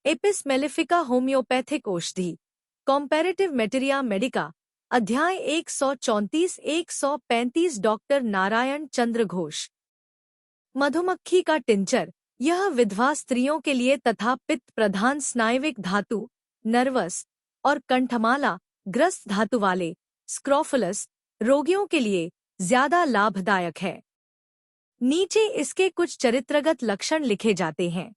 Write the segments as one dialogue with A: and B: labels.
A: Apis mellifica homeopathic औषधि, कॉम्पैरेटिव मेटेरिया Medica, अध्याय 134-135 doctor Narayan चंद्र घोष। मधुमक्खी का टिंचर, यह विधवा स्त्रियों के लिए तथा पित्त प्रधान स्नायुविक धातु, नर्वस और कंठमाला ग्रस्त धातु वाले स्क्रोफुलस रोगियों के लिए ज्यादा लाभदायक है। नीचे इसके कुछ चरित्रगत लक्षण लिखे जाते हैं।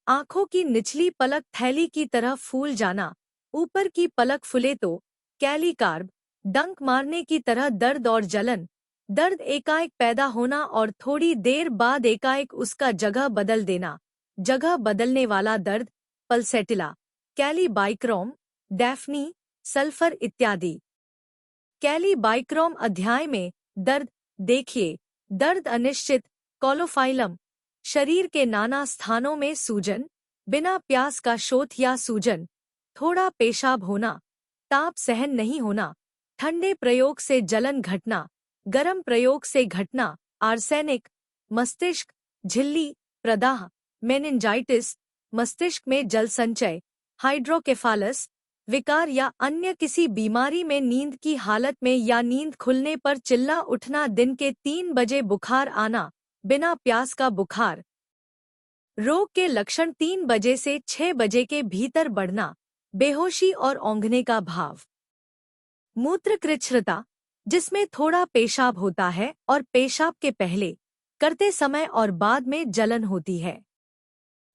A: आंखों की निचली पलक थैली की तरह फूल जाना, ऊपर की पलक फुले तो कैलीकार्ब, डंक मारने की तरह दर्द और जलन, दर्द एकाएक पैदा होना और थोड़ी देर बाद एकाएक उसका जगह बदल देना, जगह बदलने वाला दर्द, पल्सेटिला, कैलीबाइक्रोम, डैफ्नी, सल्फर इत्यादि। कैलीबाइक्रोम अध्याय में दर्द देखिए, दर्द अनिश्चित, कोलोफाइलम, शरीर के नाना स्थानों में सूजन, बिना प्यास का शोथ या सूजन, थोड़ा पेशाब होना, ताप सहन नहीं होना, ठंडे प्रयोग से जलन घटना, गर्म प्रयोग से घटना, आर्सेनिक, मस्तिष्क, झिल्ली, प्रदाह, मेनिंजाइटिस, मस्तिष्क में जल संचय, हाइड्रोकेफालस, विकार या अन्य किसी बीमारी में नींद की हालत में या नींद खुलने पर चिल्ला उठना, दिन के 3 बजे बुखार आना, बिना प्यास का बुखार। रोग के लक्षण 3 बजे से 6 बजे के भीतर बढ़ना, बेहोशी और औंधने का भाव। मूत्रकृच्छ्रता, जिसमें थोड़ा पेशाब होता है और पेशाब के पहले, करते समय और बाद में जलन होती है।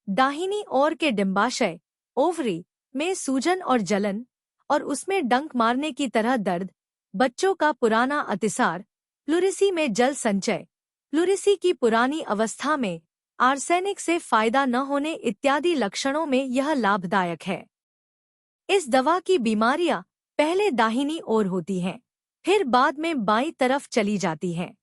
A: दाहिनी ओर के डिंबाशय, ओवरी में सूजन और जलन और उसमें डंक मारने की तरह दर्द, बच्चों का पुराना अतिसार, प्लूरिसी में जल संचय, प्लूरिसी की पुरानी अवस्था में आर्सेनिक से फायदा न होने इत्यादि लक्षणों में यह लाभदायक है। इस दवा की बीमारियां पहले दाहिनी ओर होती हैं, फिर बाद में बाईं तरफ चली जाती हैं।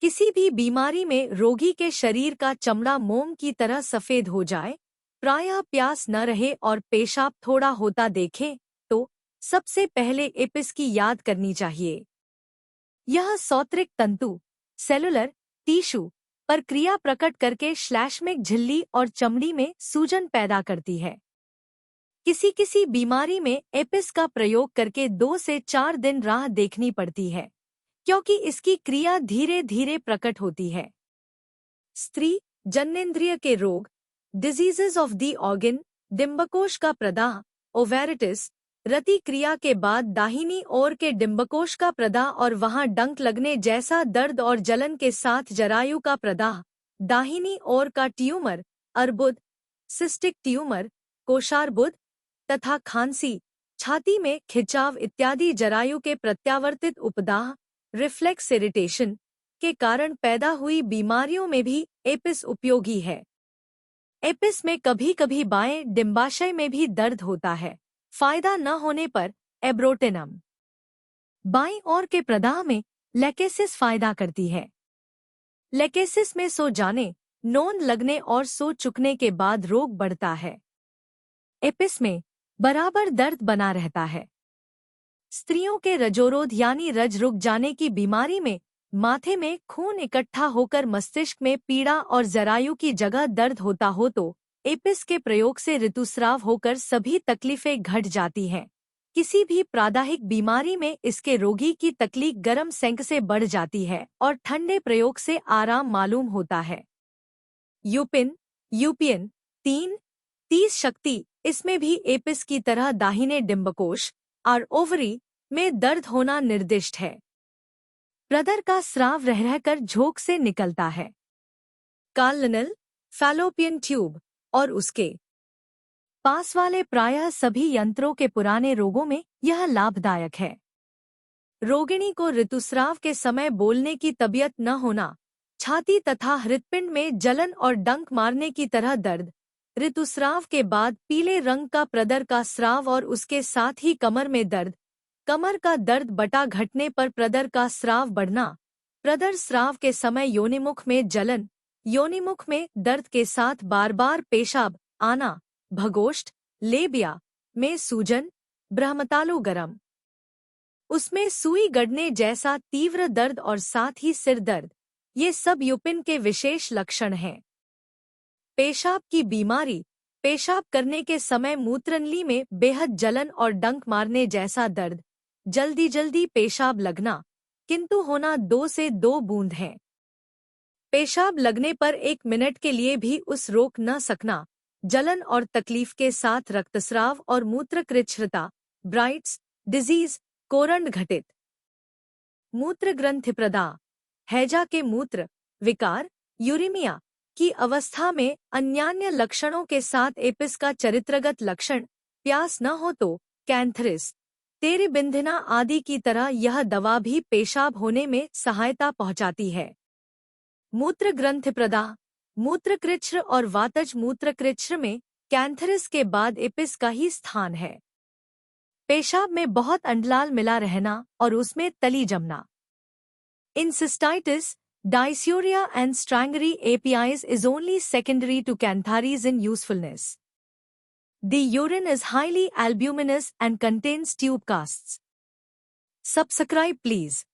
A: किसी भी बीमारी में रोगी के शरीर का चमड़ा मोम की तरह सफेद हो जाए, प्रायः प्यास न रहे और पेशाब थोड़ा होता देखें, तो सबसे पहले एपिस की याद करनी चाहिए। यह सौत्रिक तंतु, सेलुलर टिश्यू पर क्रिया प्रकट करके श्लैष्मिक झिल्ली और चमड़ी में सूजन पैदा करती है। किसी किसी बीमारी में एपिस का प्रयोग करके 2 से 4 दिन राह देखनी पड़ती है, क्योंकि इसकी क्रिया धीरे धीरे प्रकट होती है। स्त्री जननेंद्रिय के रोग, डिजीजेज ऑफ द ऑर्गन, डिंबकोश का प्रदाह, ओवेरिटिस, रति क्रिया के बाद दाहिनी ओर के डिंबकोश का प्रदाह और वहां डंक लगने जैसा दर्द और जलन के साथ जरायु का प्रदाह, दाहिनी ओर का ट्यूमर, अर्बुद, सिस्टिक ट्यूमर, कोशार्बुद तथा खांसी, छाती में खिंचाव इत्यादि जरायु के प्रत्यावर्तित उपदाह, रिफ्लेक्स इरिटेशन के कारण पैदा हुई बीमारियों में भी एपिस उपयोगी है। एपिस में कभी कभी बाएं डिंबाशय में भी दर्द होता है, फायदा न होने पर एब्रोटेनम। बाईं ओर के प्रदाह में लेकेसिस फायदा करती है। लेकेसिस में सो जाने, नोन लगने और सो चुकने के बाद रोग बढ़ता है। एपिस में बराबर दर्द बना रहता है। स्त्रियों के रजोरोध यानी रज रुक जाने की बीमारी में माथे में खून इकट्ठा होकर मस्तिष्क में पीड़ा और जरायु की जगह दर्द होता हो तो एपिस के प्रयोग से ऋतुस्राव होकर सभी तकलीफें घट जाती हैं। किसी भी प्रादाहिक बीमारी में इसके रोगी की तकलीफ गर्म सेंक से बढ़ जाती है और ठंडे प्रयोग से आराम मालूम होता है। यूपियन 30 शक्ति, इसमें भी एपिस की तरह दाहिने डिंबकोश और ओवरी में दर्द होना निर्दिष्ट है। प्रदर का स्राव रह रहकर झोंक से निकलता है। कालनल, फैलोपियन ट्यूब और उसके पास वाले प्रायः सभी यंत्रों के पुराने रोगों में यह लाभदायक है। रोगिणी को ऋतुस्राव के समय बोलने की तबीयत न होना, छाती तथा हृत्पिंड में जलन और डंक मारने की तरह दर्द, ऋतुस्राव के बाद पीले रंग का प्रदर का स्राव और उसके साथ ही कमर में दर्द, कमर का दर्द बटा घटने पर प्रदर का स्राव बढ़ना, प्रदर स्राव के समय योनिमुख में जलन, योनिमुख में दर्द के साथ बार बार पेशाब आना, भगोष्ठ, लेबिया में सूजन, ब्रह्मतालु गरम, उसमें सुई गड़ने जैसा तीव्र दर्द और साथ ही सिर दर्द, ये सब यूपिन के विशेष लक्षण हैं। पेशाब की बीमारी पेशाब करने के समय मूत्रनली में बेहद जलन और डंक मारने जैसा दर्द, जल्दी जल्दी पेशाब लगना, किंतु होना 2 से 2 बूंद है। पेशाब लगने पर 1 मिनट के लिए भी उस रोक न सकना, जलन और तकलीफ के साथ रक्तस्राव और मूत्रकृच्छ्रता, ब्राइट्स डिजीज, कोरंड घटित। मूत्र ग्रंथि प्रदाह, हैजा के मूत्र विकार, यूरिमिया की अवस्था में अन्यान्य लक्षणों के साथ एपिस का चरित्रगत लक्षण, प्यास न हो तो कैंथरिस, तेरिबिंधिना आदि की तरह यह दवा भी पेशाब होने में सहायता पहुंचाती है। मूत्र ग्रंथि प्रदाह, मूत्रकृच्छ्र और वातज मूत्रकृच्छ्र में कैंथरिस के बाद एपिस का ही स्थान है। पेशाब में बहुत अंडलाल मिला रहना और उसमें तली जमना। In cystitis, dysuria and Strangeri APIs is only secondary to cantharis in usefulness. The urine is highly albuminous and contains tube casts. Subscribe please.